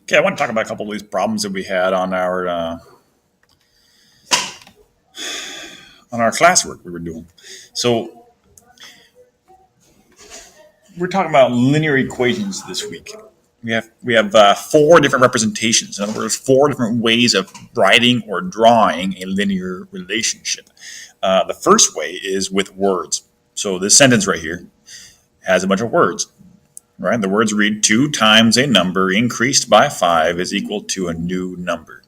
Okay, I want to talk about a couple of these problems that we had on our classwork we were doing. So we're talking about linear equations this week. We have four different representations. In other words, four different ways of writing or drawing a linear relationship. The first way is with words. So this sentence right here has a bunch of words. Right? The words read 2 times a number increased by 5 is equal to a new number.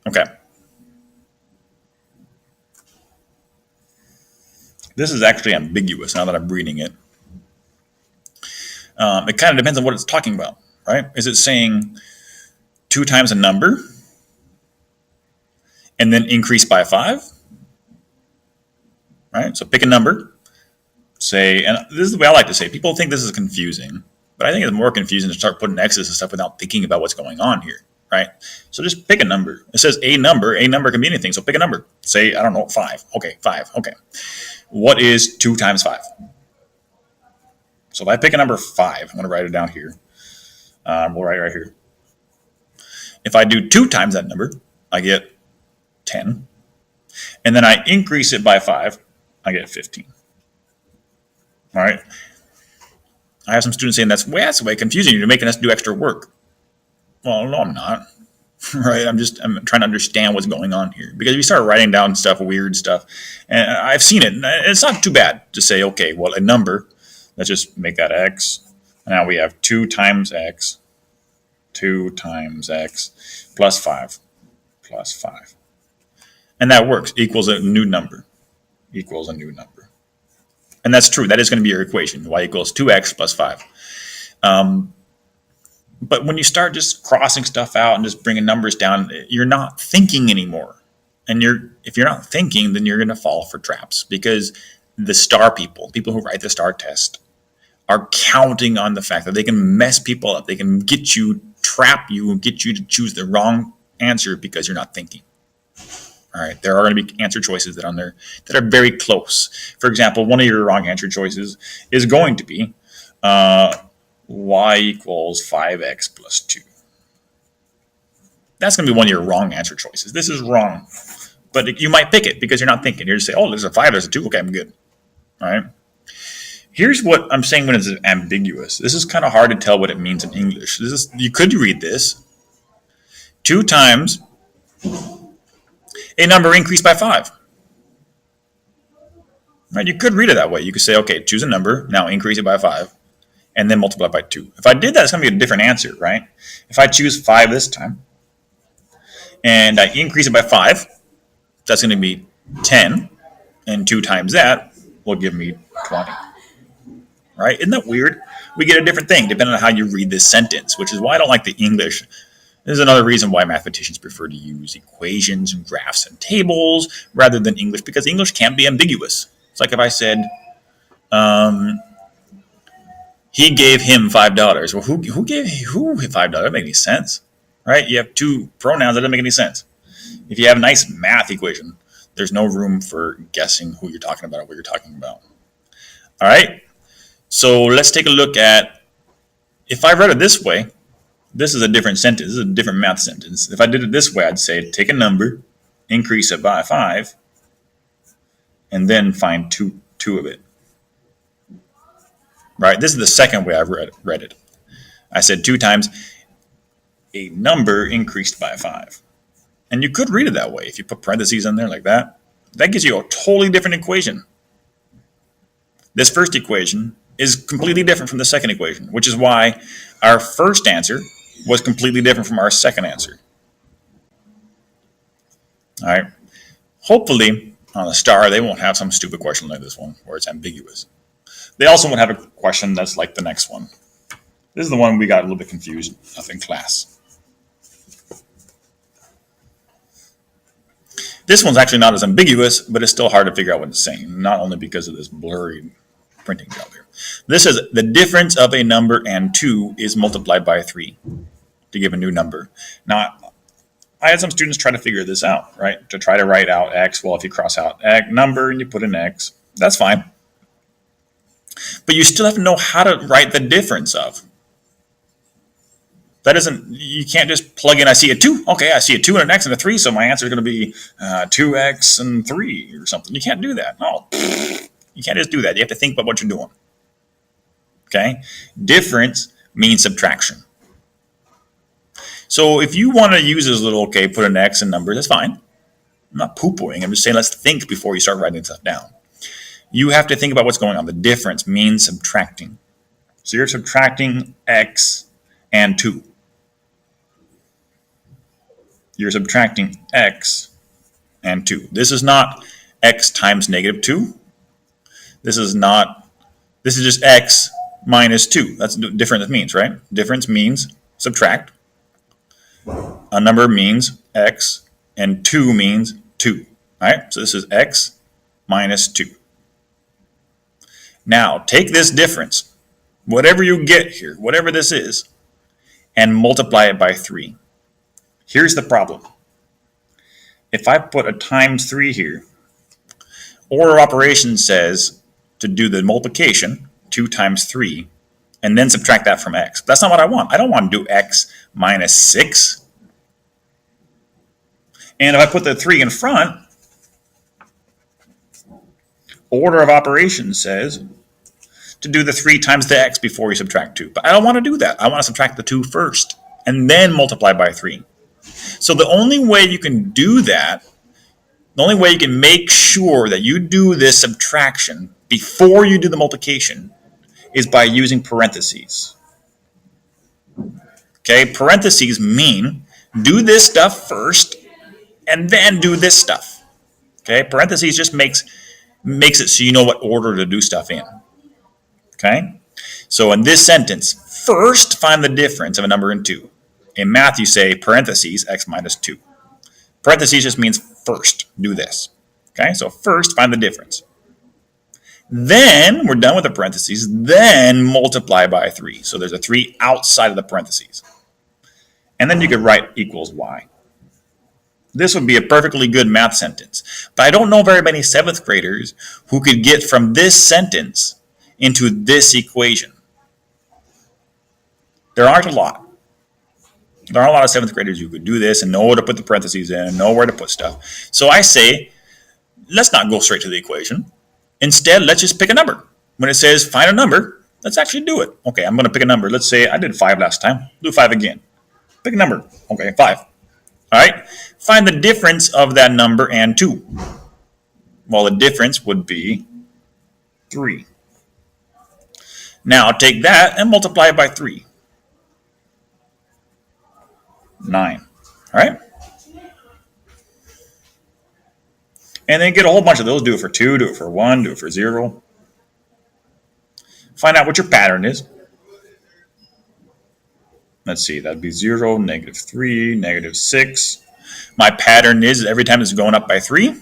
Okay. This is actually ambiguous now that I'm reading it. It kind of depends on what it's talking about, right? Is it saying 2 times a number and then increase by 5? Right? So pick a number. Say, and this is the way I like to say, people think this is confusing, but I think it's more confusing to start putting X's and stuff without thinking about what's going on here, right? So just pick a number. It says a number can be anything, so pick a number. Say, I don't know, 5. Okay, 5, okay. What is 2 times 5? So if I pick a number 5, I'm going to write it down here. We'll write it right here. If I do 2 times that number, I get 10. And then I increase it by 5, I get 15. All right. I have some students saying that's way confusing. You're making us do extra work. Well, no, I'm not. Right? I'm trying to understand what's going on here. Because if you start writing down stuff, weird stuff, and I've seen it, and it's not too bad to say, okay, well, a number, let's just make that X. Now we have 2 times X, 2 times X, plus 5, plus 5. And that works, equals a new number, equals a new number. And that's true. That is going to be your equation. Y equals 2x plus 5. But when you start just crossing stuff out and just bringing numbers down, you're not thinking anymore. And if you're not thinking, then you're going to fall for traps. Because the star people who write the star test, are counting on the fact that they can mess people up. They can get you, trap you, and get you to choose the wrong answer because you're not thinking. All right, there are going to be answer choices that are very close. For example, one of your wrong answer choices is going to be y equals 5x plus 2. That's going to be one of your wrong answer choices. This is wrong. But you might pick it because you're not thinking. You're just saying, oh, there's a 5, there's a 2. Okay, I'm good. All right. Here's what I'm saying when it's ambiguous. This is kind of hard to tell what it means in English. You could read this. 2 times a number increased by 5. Right? You could read it that way. You could say, okay, choose a number, now increase it by 5, and then multiply by 2. If I did that, it's going to be a different answer, right? If I choose 5 this time, and I increase it by 5, that's going to be 10, and 2 times that will give me 20. Right? Isn't that weird? We get a different thing depending on how you read this sentence, which is why I don't like the English. This is another reason why mathematicians prefer to use equations and graphs and tables rather than English, because English can be ambiguous. It's like if I said, he gave him $5. Well, who gave who $5? That doesn't make any sense, right? You have 2 pronouns. That doesn't make any sense. If you have a nice math equation, there's no room for guessing who you're talking about or what you're talking about. All right? So let's take a look at, if I read it this way, this is a different sentence. This is a different math sentence. If I did it this way, I'd say take a number, increase it by 5, and then find two of it. Right? This is the second way I've read it. I said 2 times a number increased by 5. And you could read it that way. If you put parentheses in there like that, that gives you a totally different equation. This first equation is completely different from the second equation, which is why our first answer was completely different from our second answer. All right. Hopefully, on the star, they won't have some stupid question like this one, where it's ambiguous. They also won't have a question that's like the next one. This is the one we got a little bit confused of in class. This one's actually not as ambiguous, but it's still hard to figure out what it's saying, not only because of this blurry printing job here. This is the difference of a number and 2 is multiplied by 3 to give a new number. Now, I had some students try to figure this out, right? To try to write out x. Well, if you cross out number and you put an x, that's fine. But you still have to know how to write the difference of. That isn't, you can't just plug in, I see a 2. Okay, I see a 2 and an x and a 3, so my answer is going to be 2x and 3 or something. You can't do that. No, you can't just do that. You have to think about what you're doing. Okay? Difference means subtraction. So if you want to use this little, okay, put an x in numbers, that's fine. I'm not poo-pooing. I'm just saying let's think before you start writing stuff down. You have to think about what's going on. The difference means subtracting. So you're subtracting x and 2. You're subtracting x and 2. This is not x times negative 2. This is just x minus 2. That's what difference means, right? Difference means subtract. A number means x, and 2 means 2. All right? So this is x minus 2. Now, take this difference, whatever you get here, whatever this is, and multiply it by 3. Here's the problem. If I put a times 3 here, order of operations says to do the multiplication, 2 times 3, and then subtract that from x. That's not what I want. I don't want to do x minus 6. And if I put the 3 in front, order of operations says to do the 3 times the x before you subtract 2. But I don't want to do that. I want to subtract the 2 first and then multiply by 3. So the only way you can do that, the only way you can make sure that you do this subtraction before you do the multiplication is by using parentheses. Okay, parentheses mean do this stuff first and then do this stuff. Okay, parentheses just makes it so you know what order to do stuff in. Okay, so in this sentence, first find the difference of a number and 2. In math, you say parentheses x minus 2. Parentheses just means first, do this. Okay, so first find the difference. Then we're done with the parentheses, then multiply by 3. So there's a 3 outside of the parentheses. And then you could write equals y. This would be a perfectly good math sentence. But I don't know very many 7th graders who could get from this sentence into this equation. There aren't a lot. There are a lot of 7th graders who could do this and know where to put the parentheses in and know where to put stuff. So I say, let's not go straight to the equation. Instead, let's just pick a number. When it says find a number, let's actually do it. Okay, I'm going to pick a number. Let's say I did 5 last time. Do 5 again. Pick a number. Okay, 5. All right. Find the difference of that number and 2. Well, the difference would be 3. Now take that and multiply it by 3. 9. All right? And then get a whole bunch of those. Do it for 2, do it for 1, do it for 0. Find out what your pattern is. Let's see, that'd be 0, negative 3, negative 6. My pattern is every time it's going up by 3.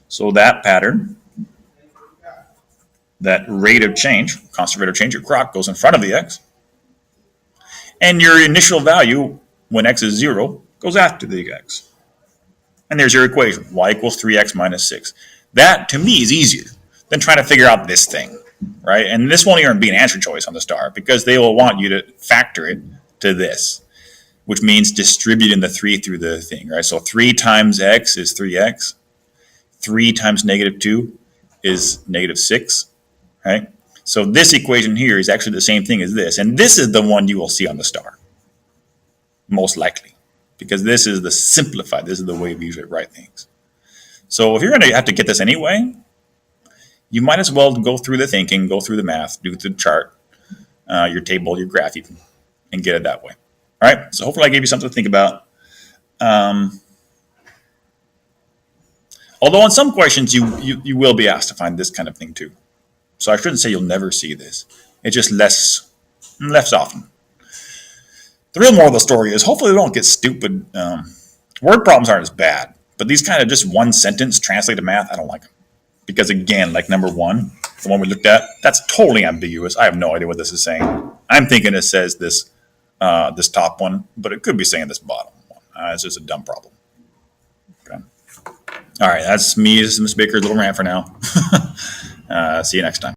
So that pattern, that rate of change, constant rate of change, your croc goes in front of the x. And your initial value, when x is 0, goes after the x. And there's your equation, y equals 3x minus 6. That, to me, is easier than trying to figure out this thing, right? And this won't even be an answer choice on the star because they will want you to factor it to this, which means distributing the 3 through the thing, right? So 3 times x is 3x. 3 times negative 2 is negative 6, right? So this equation here is actually the same thing as this. And this is the one you will see on the star, most likely, because this is the simplified. This is the way we usually write things. So if you're going to have to get this anyway, you might as well go through the thinking, go through the math, do the chart, your table, your graph even, and get it that way. All right, so hopefully I gave you something to think about. Although on some questions you will be asked to find this kind of thing too. So I shouldn't say you'll never see this. It's just less often. The real moral of the story is hopefully we don't get stupid. Word problems aren't as bad, but these kind of just one sentence translated math, I don't like them. Because again, like number 1, the one we looked at, that's totally ambiguous. I have no idea what this is saying. I'm thinking it says this top one, but it could be saying this bottom one. It's just a dumb problem. Okay. All right, that's me. This is Mr. Baker's little rant for now. See you next time.